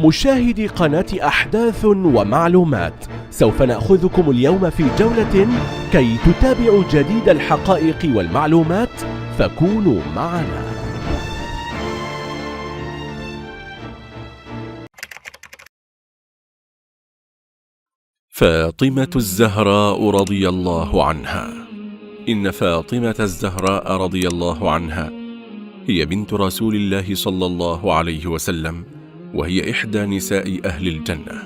مشاهدي قناة أحداث ومعلومات، سوف نأخذكم اليوم في جولة كي تتابعوا جديد الحقائق والمعلومات، فكونوا معنا. فاطمة الزهراء رضي الله عنها. إن فاطمة الزهراء رضي الله عنها هي بنت رسول الله صلى الله عليه وسلم، وهي إحدى نساء أهل الجنة،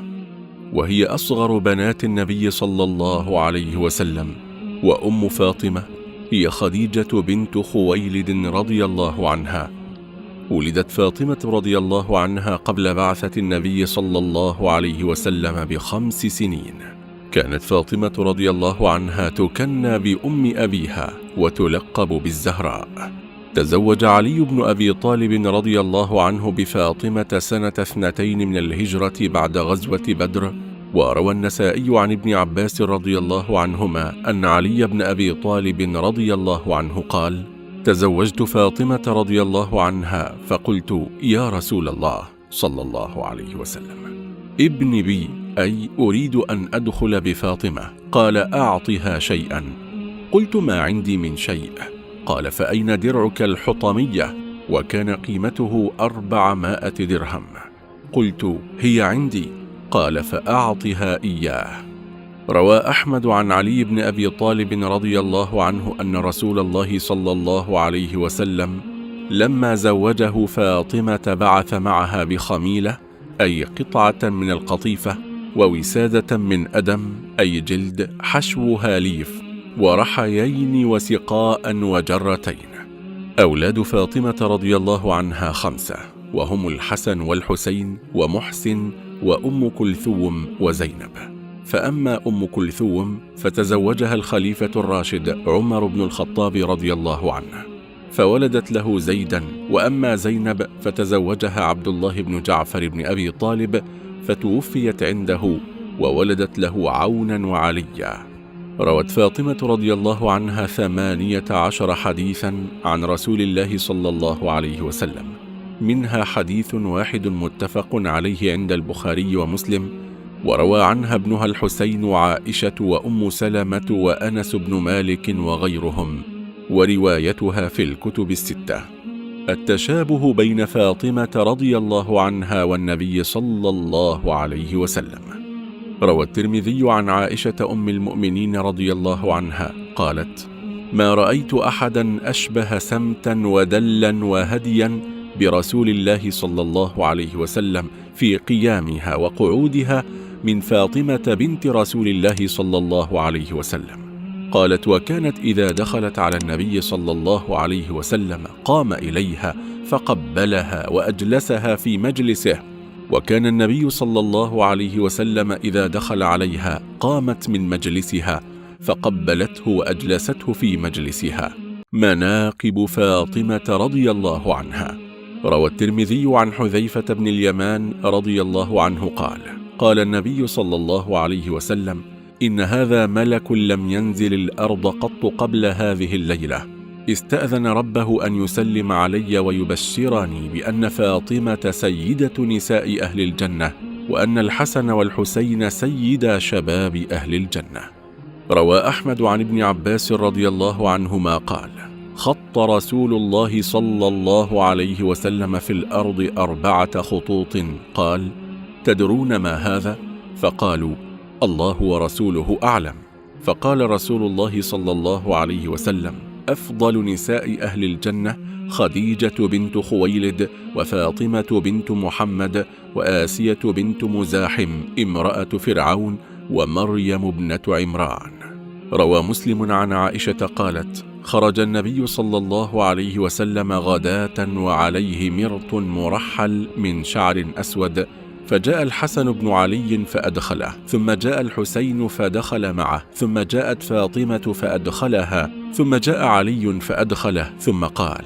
وهي أصغر بنات النبي صلى الله عليه وسلم. وأم فاطمة هي خديجة بنت خويلد رضي الله عنها. ولدت فاطمة رضي الله عنها قبل بعثة النبي صلى الله عليه وسلم ب5 سنين. كانت فاطمة رضي الله عنها تكنى بأم أبيها وتلقب بالزهراء. تزوج علي بن أبي طالب رضي الله عنه بفاطمة سنة 2 من الهجرة بعد غزوة بدر. وروى النسائي عن ابن عباس رضي الله عنهما أن علي بن أبي طالب رضي الله عنه قال: تزوجت فاطمة رضي الله عنها فقلت: يا رسول الله صلى الله عليه وسلم، ابن بي، أي أريد أن أدخل بفاطمة. قال: أعطها شيئا. قلت: ما عندي من شيء. قال: فأين درعك الحطمية؟ وكان قيمته 400 درهم. قلت: هي عندي. قال: فأعطها إياه. روى أحمد عن علي بن أبي طالب رضي الله عنه أن رسول الله صلى الله عليه وسلم لما زوجه فاطمة بعث معها بخميلة، أي قطعة من القطيفة، ووسادة من أدم، أي جلد، حشوها ليف، ورحيين وسقاء وجرتين. أولاد فاطمة رضي الله عنها 5، وهم الحسن والحسين ومحسن وأم كلثوم وزينب. فأما أم كلثوم فتزوجها الخليفة الراشد عمر بن الخطاب رضي الله عنه، فولدت له زيدا. وأما زينب فتزوجها عبد الله بن جعفر بن أبي طالب، فتوفيت عنده وولدت له عونا وعليا. روت فاطمة رضي الله عنها 18 حديثا عن رسول الله صلى الله عليه وسلم، منها حديث واحد متفق عليه عند البخاري ومسلم. وروى عنها ابنها الحسين وعائشة وأم سلمة وأنس بن مالك وغيرهم، وروايتها في الكتب 6. التشابه بين فاطمة رضي الله عنها والنبي صلى الله عليه وسلم. روى الترمذي عن عائشة أم المؤمنين رضي الله عنها قالت: ما رأيت أحدا أشبه سمتا ودلا وهديا برسول الله صلى الله عليه وسلم في قيامها وقعودها من فاطمة بنت رسول الله صلى الله عليه وسلم. قالت: وكانت إذا دخلت على النبي صلى الله عليه وسلم قام إليها فقبلها وأجلسها في مجلسه. وكان النبي صلى الله عليه وسلم إذا دخل عليها قامت من مجلسها فقبلته وأجلسته في مجلسها. مناقب فاطمة رضي الله عنها. روى الترمذي عن حذيفة بن اليمان رضي الله عنه قال: قال النبي صلى الله عليه وسلم: إن هذا ملك لم ينزل الأرض قط قبل هذه الليلة، استأذن ربه أن يسلم علي ويبشرني بأن فاطمة سيدة نساء أهل الجنة، وأن الحسن والحسين سيدا شباب أهل الجنة. روى أحمد عن ابن عباس رضي الله عنهما قال: خط رسول الله صلى الله عليه وسلم في الأرض 4 خطوط. قال: تدرون ما هذا؟ فقالوا: الله ورسوله أعلم. فقال رسول الله صلى الله عليه وسلم: أفضل نساء أهل الجنة خديجة بنت خويلد، وفاطمة بنت محمد، وآسية بنت مزاحم امرأة فرعون، ومريم ابنة عمران. روى مسلم عن عائشة قالت: خرج النبي صلى الله عليه وسلم غداة وعليه مرط مرحل من شعر أسود، فجاء الحسن بن علي فأدخله، ثم جاء الحسين فدخل معه، ثم جاءت فاطمة فأدخلها، ثم جاء علي فأدخله، ثم قال: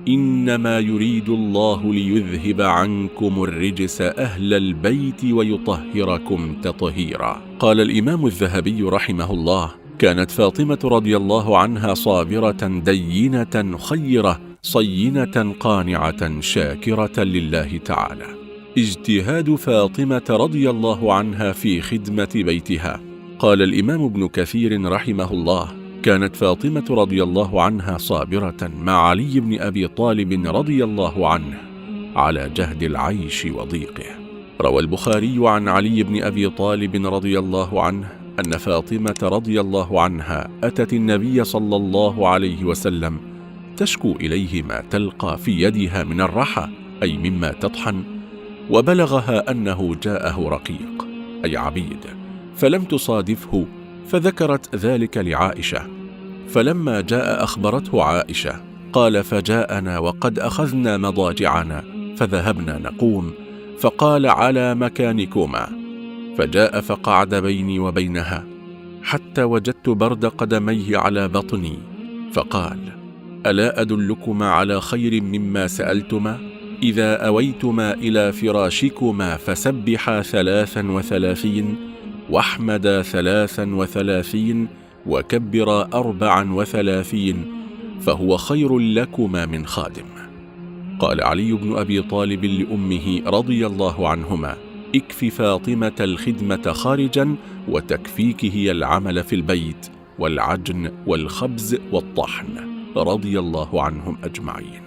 إنما يريد الله ليذهب عنكم الرجس أهل البيت ويطهركم تطهيرا. قال الإمام الذهبي رحمه الله: كانت فاطمة رضي الله عنها صابرة دينة خيرة صينة قانعة شاكرة لله تعالى. اجتهاد فاطمة رضي الله عنها في خدمة بيتها. قال الإمام ابن كثير رحمه الله: كانت فاطمة رضي الله عنها صابرة مع علي بن أبي طالب رضي الله عنه على جهد العيش وضيقه. روى البخاري عن علي بن أبي طالب رضي الله عنه أن فاطمة رضي الله عنها أتت النبي صلى الله عليه وسلم تشكو إليه ما تلقى في يدها من الرحى، أي مما تطحن، وبلغها أنه جاءه رقيق أي عبيد، فلم تصادفه، فذكرت ذلك لعائشة. فلما جاء أخبرته عائشة، قال: فجاءنا وقد أخذنا مضاجعنا فذهبنا نقوم، فقال: على مكانكما. فجاء فقعد بيني وبينها حتى وجدت برد قدميه على بطني، فقال: ألا أدلكما على خير مما سألتما؟ إذا أويتما إلى فراشكما فسبحا 33 واحمدا 33 وكبرا 34 فهو خير لكما من خادم. قال علي بن أبي طالب لأمه رضي الله عنهما: اكف فاطمة الخدمة خارجا وتكفيك هي العمل في البيت والعجن والخبز والطحن، رضي الله عنهم أجمعين.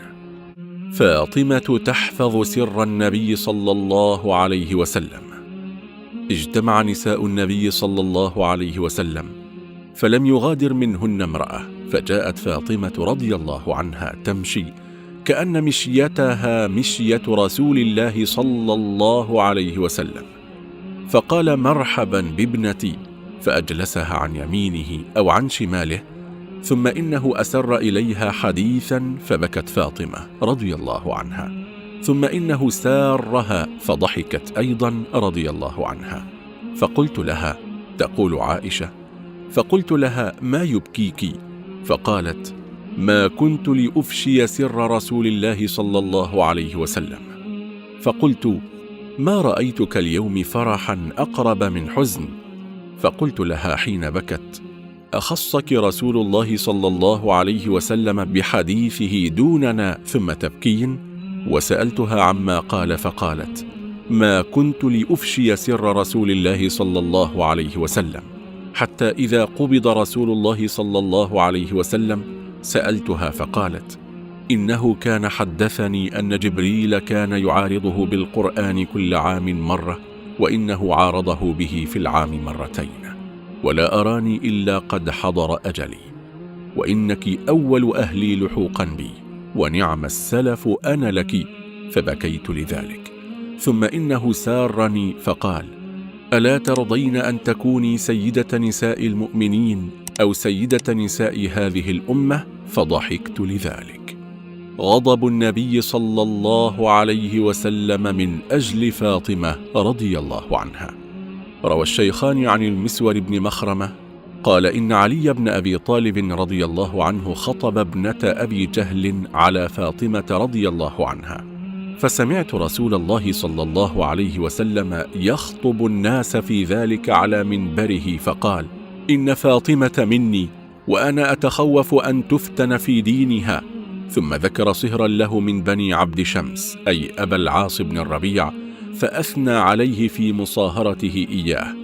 فاطمة تحفظ سر النبي صلى الله عليه وسلم. اجتمع نساء النبي صلى الله عليه وسلم فلم يغادر منهن امرأة، فجاءت فاطمة رضي الله عنها تمشي كأن مشيتها مشية رسول الله صلى الله عليه وسلم، فقال: مرحبا بابنتي، فأجلسها عن يمينه أو عن شماله، ثم إنه أسر إليها حديثا فبكت فاطمة رضي الله عنها، ثم إنه سارها فضحكت أيضا رضي الله عنها. فقلت لها، تقول عائشة، فقلت لها: ما يبكيك؟ فقالت: ما كنت لأفشي سر رسول الله صلى الله عليه وسلم. فقلت: ما رأيتك اليوم فرحا أقرب من حزن. فقلت لها حين بكت: أخصك رسول الله صلى الله عليه وسلم بحديثه دوننا ثم تبكين؟ وسألتها عما قال، فقالت: ما كنت لأفشي سر رسول الله صلى الله عليه وسلم، حتى إذا قبض رسول الله صلى الله عليه وسلم سألتها فقالت: إنه كان حدثني أن جبريل كان يعارضه بالقرآن كل عام مرة، وإنه عارضه به في العام مرتين، ولا أراني إلا قد حضر أجلي، وإنك أول أهلي لحوقا بي، ونعم السلف أنا لك. فبكيت لذلك. ثم إنه سارني فقال: ألا ترضين أن تكوني سيدة نساء المؤمنين أو سيدة نساء هذه الأمة؟ فضحكت لذلك. غضب النبي صلى الله عليه وسلم من أجل فاطمة رضي الله عنها. روى الشيخان عن المسور بن مخرمة قال: إن علي بن أبي طالب رضي الله عنه خطب ابنة أبي جهل على فاطمة رضي الله عنها، فسمعت رسول الله صلى الله عليه وسلم يخطب الناس في ذلك على منبره، فقال: إن فاطمة مني، وأنا أتخوف أن تفتن في دينها. ثم ذكر صهرا له من بني عبد شمس، أي أبا العاص بن الربيع، فأثنى عليه في مصاهرته إياه.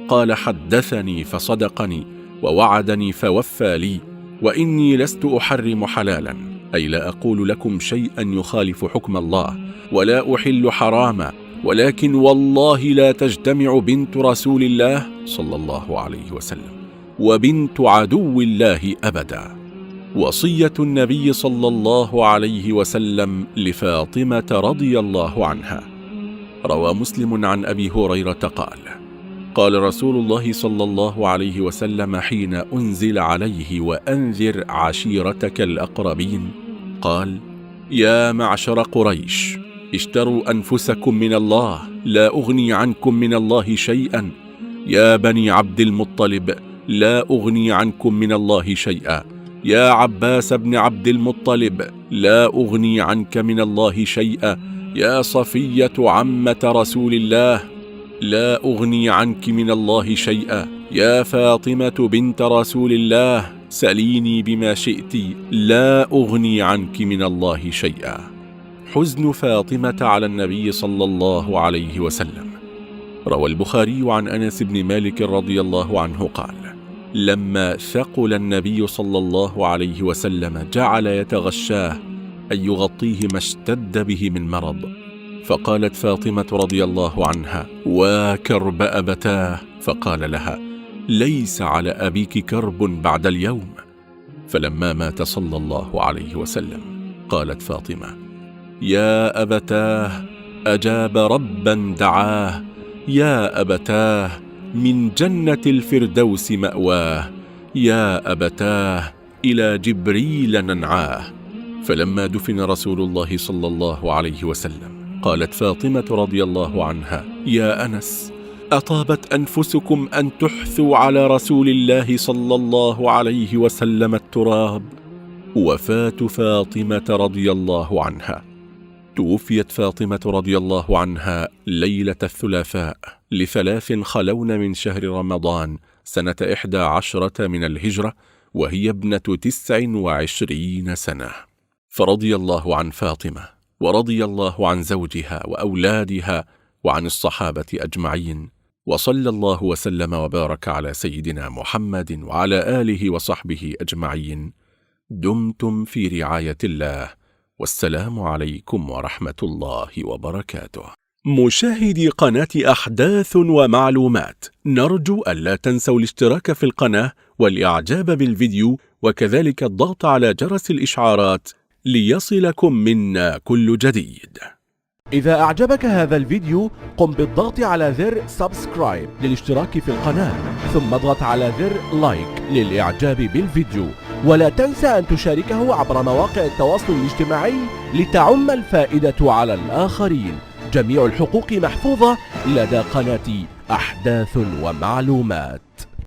قال: حدثني فصدقني، ووعدني فوفى لي، وإني لست أحرم حلالا، أي لا أقول لكم شيئا يخالف حكم الله، ولا أحل حراما، ولكن والله لا تجتمع بنت رسول الله صلى الله عليه وسلم وبنت عدو الله أبدا. وصية النبي صلى الله عليه وسلم لفاطمة رضي الله عنها. روى مسلم عن أبي هريرة قال: قال رسول الله صلى الله عليه وسلم حين أنزل عليه: وأنذر عشيرتك الأقربين، قال: يا معشر قريش، اشتروا أنفسكم من الله، لا أغني عنكم من الله شيئا. يا بني عبد المطلب، لا أغني عنكم من الله شيئا. يا عباس بن عبد المطلب، لا أغني عنك من الله شيئا. يا صفية عمة رسول الله، لا أغني عنك من الله شيئا. يا فاطمة بنت رسول الله، سليني بما شئت، لا أغني عنك من الله شيئا. حزن فاطمة على النبي صلى الله عليه وسلم. روى البخاري عن أنس بن مالك رضي الله عنه قال: لما ثقل النبي صلى الله عليه وسلم جعل يتغشاه أن يغطيه ما اشتد به من مرض، فقالت فاطمة رضي الله عنها: وكرب أبتاه، فقال لها: ليس على أبيك كرب بعد اليوم. فلما مات صلى الله عليه وسلم قالت فاطمة: يا أبتاه، أجاب ربا دعاه، يا أبتاه، من جنة الفردوس مأواه، يا أبتاه، إلى جبريل ننعاه. فلما دفن رسول الله صلى الله عليه وسلم قالت فاطمة رضي الله عنها: يا أنس، أطابت أنفسكم أن تحثوا على رسول الله صلى الله عليه وسلم التراب. وفاة فاطمة رضي الله عنها. توفيت فاطمة رضي الله عنها ليلة الثلاثاء ل3 خلون من شهر رمضان سنة 11 من الهجرة، وهي ابنة 29 سنة. فرضي الله عن فاطمة، ورضي الله عن زوجها وأولادها وعن الصحابة أجمعين، وصلى الله وسلم وبارك على سيدنا محمد وعلى آله وصحبه أجمعين. دمتم في رعاية الله، والسلام عليكم ورحمة الله وبركاته. مشاهدي قناة أحداث ومعلومات، نرجو ألا تنسوا الاشتراك في القناة والإعجاب بالفيديو، وكذلك الضغط على جرس الإشعارات ليصلكم منا كل جديد. إذا أعجبك هذا الفيديو قم بالضغط على زر سبسكرايب للاشتراك في القناة، ثم اضغط على زر لايك للإعجاب بالفيديو، ولا تنسى أن تشاركه عبر مواقع التواصل الاجتماعي لتعم الفائدة على الآخرين. جميع الحقوق محفوظة لدى قناة أحداث ومعلومات.